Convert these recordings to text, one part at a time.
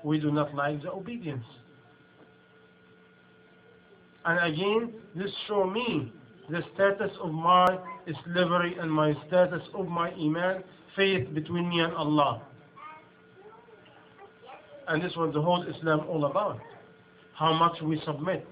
We do not like the obedience. And again, this shows me the status of my slavery and my status of my iman, faith between me and Allah. And this was the whole Islam all about. How much we submit,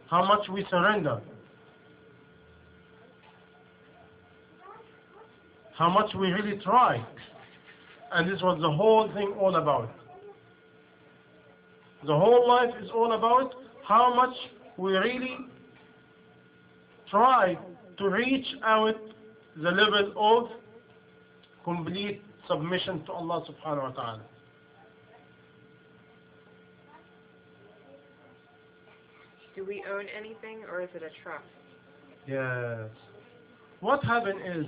how much we surrender, how much we really try. And this was the whole thing all about. The whole life is all about how much we really try to reach out the level of complete submission to Allah subhanahu wa ta'ala. Do we own anything, or is it a trust? Yes. What happened is,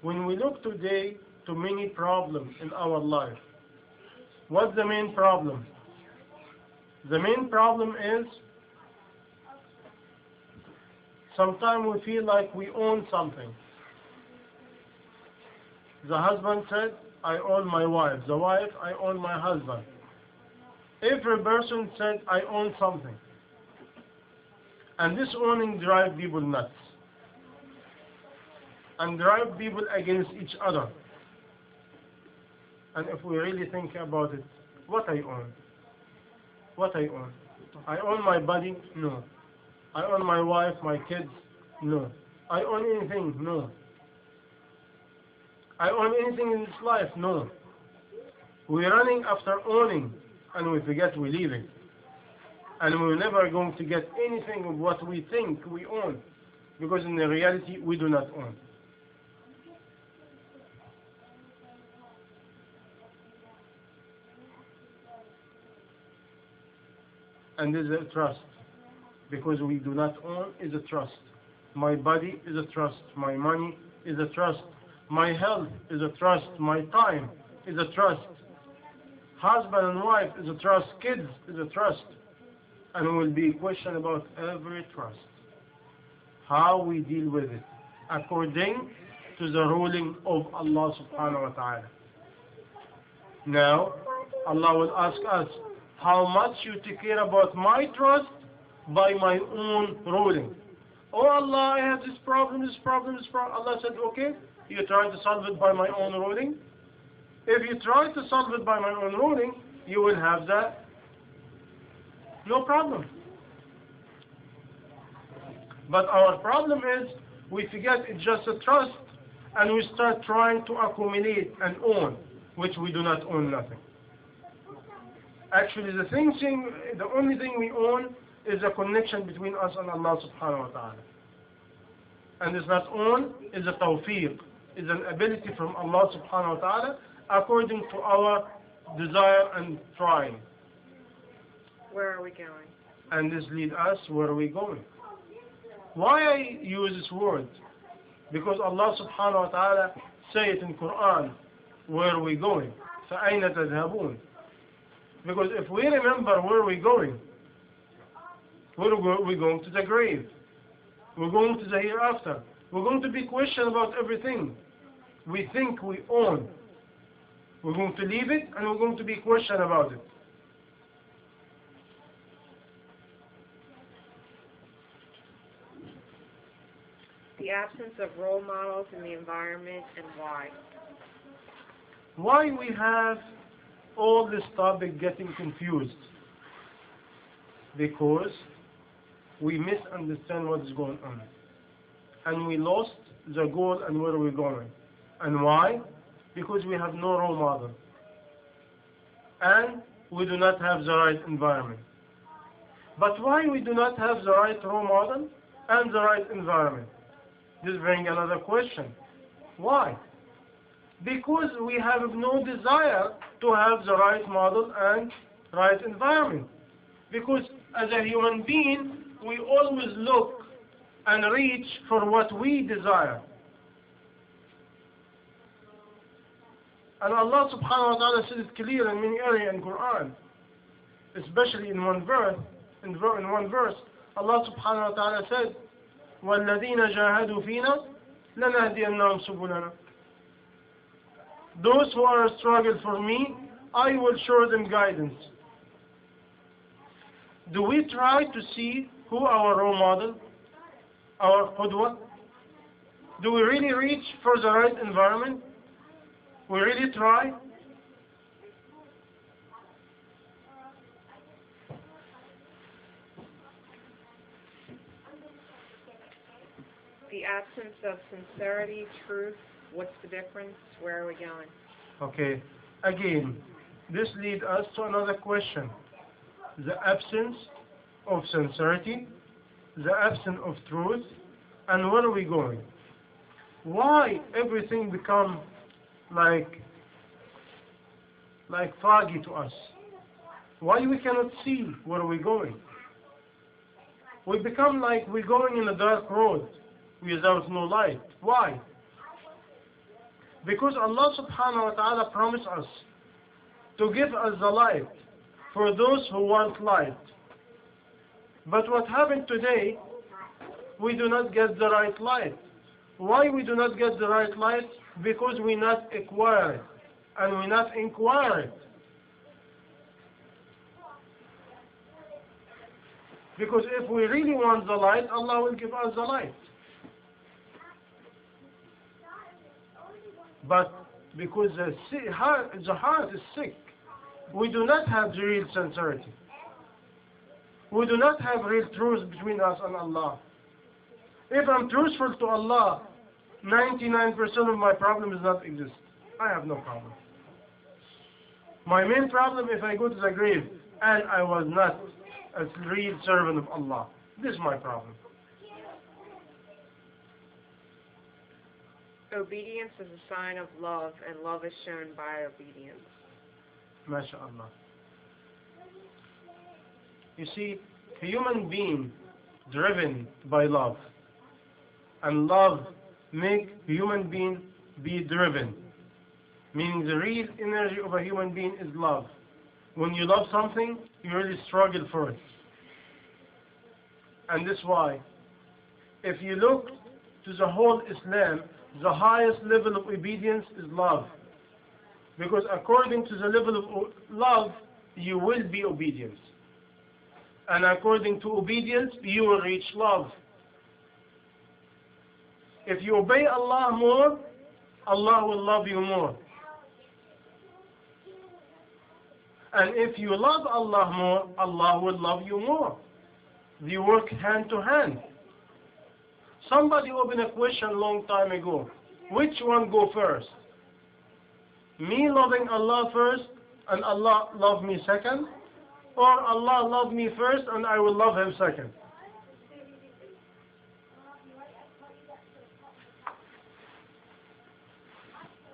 when we look today to many problems in our life, what's the main problem? The main problem is, sometimes we feel like we own something. The husband said, I own my wife. The wife, I own my husband. Every person said, I own something. And this owning drives people nuts. And drive people against each other. And if we really think about it, what I own? What I own? I own my body? No. I own my wife, my kids? No. I own anything? No. I own anything in this life? No. We're running after owning, and we forget we're leaving. And we're never going to get anything of what we think we own, because in the reality, we do not own. And this is a trust, because we do not own is a trust. My body is a trust. My money is a trust. My health is a trust. My time is a trust. Husband and wife is a trust. Kids is a trust. And will be a question about every trust. How we deal with it, according to the ruling of Allah subhanahu wa ta'ala. Now, Allah will ask us, how much you take care about my trust by my own ruling. Oh Allah, I have this problem. Allah said, okay, you try to solve it by my own ruling. If you try to solve it by my own ruling, you will have that. No problem. But our problem is, we forget it's just a trust, and we start trying to accumulate and own, which we do not own nothing. Actually, the only thing we own is a connection between us and Allah subhanahu wa ta'ala. And it's not own, it's a tawfiq, it's an ability from Allah subhanahu wa ta'ala according to our desire and trying. Where are we going? And this leads us where are we going. Why I use this word? Because Allah subhanahu wa ta'ala say it in Quran, where are we going? فَأَيْنَ تَذْهَبُونَ? Because if we remember where we're going, we're going to the grave. We're going to the hereafter. We're going to be questioned about everything we think we own. We're going to leave it, and we're going to be questioned about it. The absence of role models in the environment, and why? Why we have all this topic getting confused? Because we misunderstand what is going on. And we lost the goal and where we're going. And why? Because we have no role model. And we do not have the right environment. But why we do not have the right role model and the right environment? This brings another question. Why? Because we have no desire to have the right model and right environment. Because as a human being, we always look and reach for what we desire. And Allah subhanahu wa ta'ala said it clear in many areas in Quran, especially in one verse. Allah subhanahu wa ta'ala said, وَالَّذِينَ جَاهَدُوا فِينَا لَنَهْدِيَنَّهُمْ سُبُلَنَا. Those who are struggled for me, I will show them guidance. Do we try to see who our role model, our qudwa? Do we really reach for the right environment? We really try? The absence of sincerity, truth, what's the difference? Where are we going? Okay. Again, this leads us to another question. The absence of sincerity, the absence of truth, and where are we going? Why everything become like foggy to us? Why we cannot see where we're going? We become like we're going in a dark road without no light. Why? Because Allah subhanahu wa ta'ala promised us to give us the light for those who want light. But what happened today, we do not get the right light. Why we do not get the right light? Because we not acquire it and we not inquire it. Because if we really want the light, Allah will give us the light. But because the heart is sick, we do not have the real sincerity. We do not have real truth between us and Allah. If I'm truthful to Allah, 99% of my problem does not exist. I have no problem. My main problem if I go to the grave and I was not a real servant of Allah. This is my problem. Obedience is a sign of love, and love is shown by obedience. MashaAllah. You see, a human being driven by love, and love make a human being be driven. Meaning the real energy of a human being is love. When you love something, you really struggle for it. And this is why, if you look to the whole Islam, the highest level of obedience is love. Because according to the level of love, you will be obedient. And according to obedience, you will reach love. If you obey Allah more, Allah will love you more. And if you love Allah more, Allah will love you more. They work hand to hand. Somebody opened a question a long time ago. Which one go first? Me loving Allah first and Allah love me second? Or Allah love me first and I will love Him second?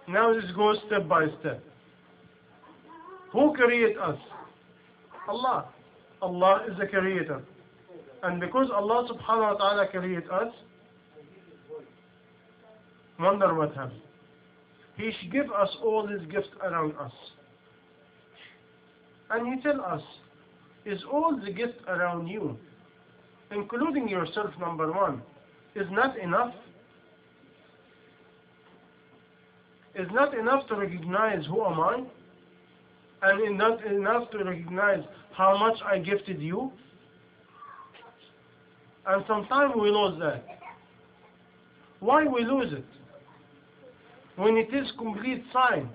Now this goes step by step. Who created us? Allah. Allah is the creator. And because Allah subhanahu wa ta'ala created us, wonder what happened. He should give us all His gifts around us. And He tell us, is all the gifts around you, including yourself, number one, is not enough? Is not enough to recognize who am I? And is not enough to recognize how much I gifted you? And sometimes we lose that. Why we lose it? When it is complete sign.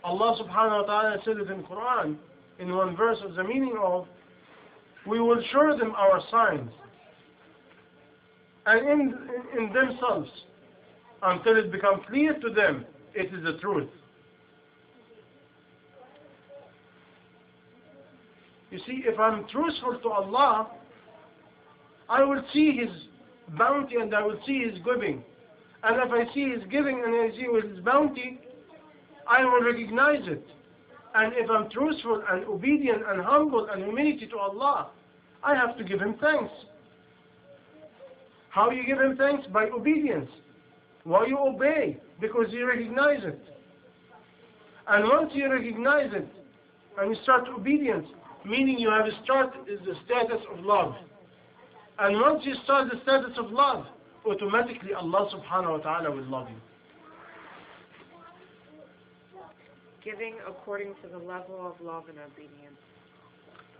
Allah subhanahu wa ta'ala said it in Quran, in one verse of the meaning of, we will show them our signs. And in themselves, until it becomes clear to them, it is the truth. You see, if I'm truthful to Allah, I will see His bounty and I will see His giving. And if I see His giving and I see His bounty, I will recognize it. And if I'm truthful and obedient and humble and humility to Allah, I have to give Him thanks. How you give Him thanks? By obedience. Why you obey? Because you recognize it. And once you recognize it and you start obedience, meaning you have started the status of love. And once you start the status of love, automatically Allah subhanahu wa ta'ala will love you. Giving according to the level of love and obedience.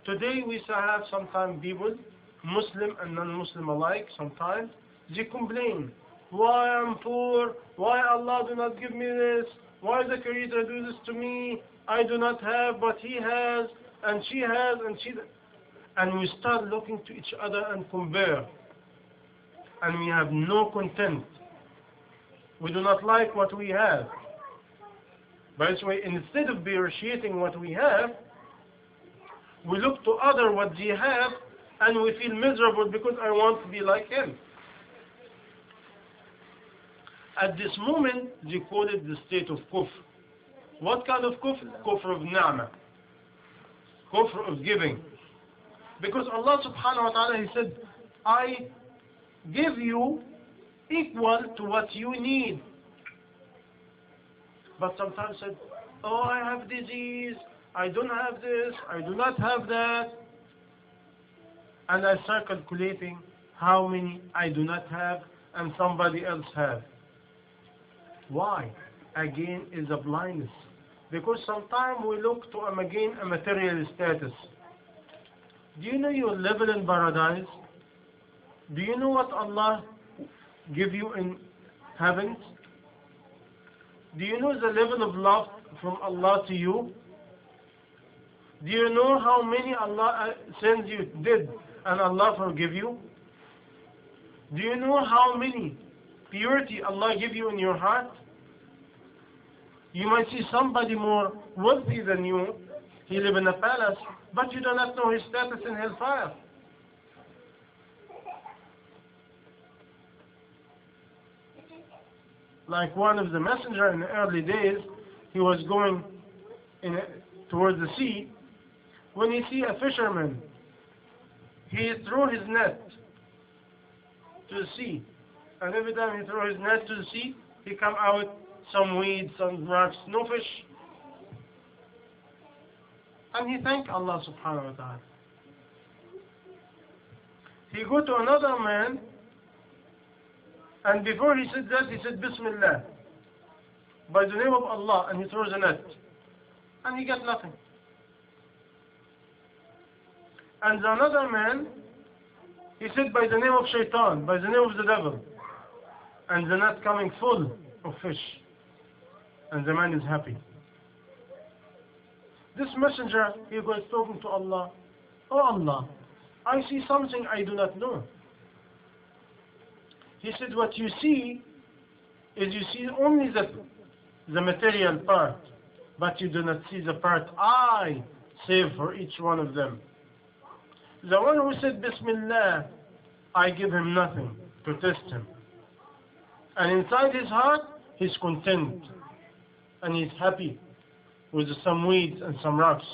Today we have sometimes people, Muslim and non-Muslim alike, sometimes they complain, why I'm poor, why Allah do not give me this, why the Creator do this to me, I do not have but He has, and she has, and we start looking to each other and compare, and we have no content. We do not like what we have. By this way, instead of appreciating what we have, we look to other what they have, and we feel miserable because I want to be like him. At this moment, they call it the state of kufr. What kind of kufr? Kufr of ni'mah. Kufr of giving. Because Allah subhanahu wa ta'ala, He said, I give you equal to what you need. But sometimes said, oh, I have disease, I don't have this, I do not have that. And I start calculating how many I do not have and somebody else have. Why? Again is a blindness. Because sometimes we look to again a material status. Do you know your level in paradise? Do you know what Allah give you in heaven? Do you know the level of love from Allah to you? Do you know how many Allah sins you did and Allah forgive you? Do you know how many purity Allah give you in your heart? You might see somebody more wealthy than you. He live in a palace, but you do not know his status in hellfire. Like one of the messenger in the early days, he was going towards the sea. When he see a fisherman, he threw his net to the sea. And every time he threw his net to the sea, he come out some weeds, some rocks, no fish. And he thanked Allah subhanahu wa ta'ala. He go to another man, and before he said that, he said Bismillah, by the name of Allah, and he throws a net. And he got nothing. And another man, he said by the name of Shaitan, by the name of the devil. And the net coming full of fish. And the man is happy. This messenger, he was talking to Allah. Oh Allah, I see something I do not know. He said, what you see is you see only the material part, but you do not see the part I save for each one of them. The one who said Bismillah, I give him nothing to test him. And inside his heart, he's content. And he's happy with some weeds and some rocks.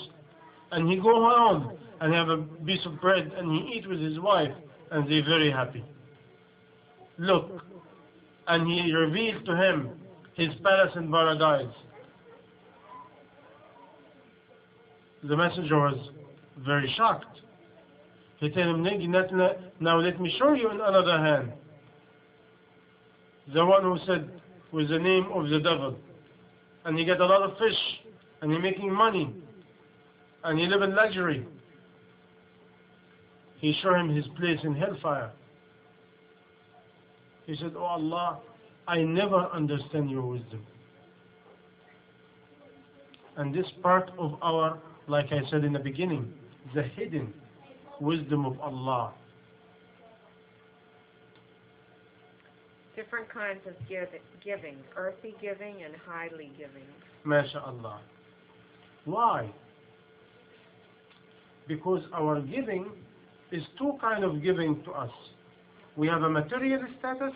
And he go home and have a piece of bread and he eat with his wife and they're very happy. Look, and he revealed to him his palace in paradise. The messenger was very shocked. He told him, now let me show you in another hand. The one who said with the name of the devil. And he get a lot of fish. And he making money. And he live in luxury. He showed him his place in hellfire. He said, oh Allah, I never understand your wisdom. And this part of our, like I said in the beginning, the hidden wisdom of Allah. Different kinds of giving, earthy giving and highly giving. MashaAllah. Why? Because our giving is two kinds of giving to us. We have a material status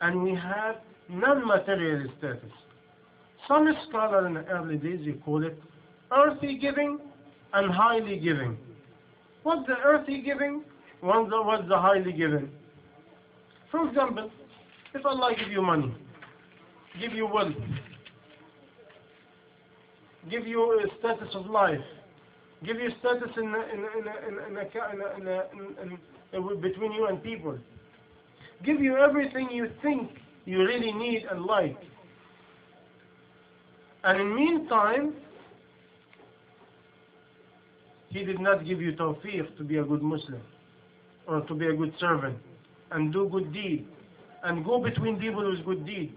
and we have non-material status. Some scholars in the early days, they call it earthy giving and highly giving. What's the earthy giving? What's the highly giving? For example, if Allah give you money, give you wealth, give you a status of life, give you status between you and people, give you everything you think you really need and like. And in the meantime, He did not give you tawfiq to be a good Muslim or to be a good servant and do good deed and go between people with good deed.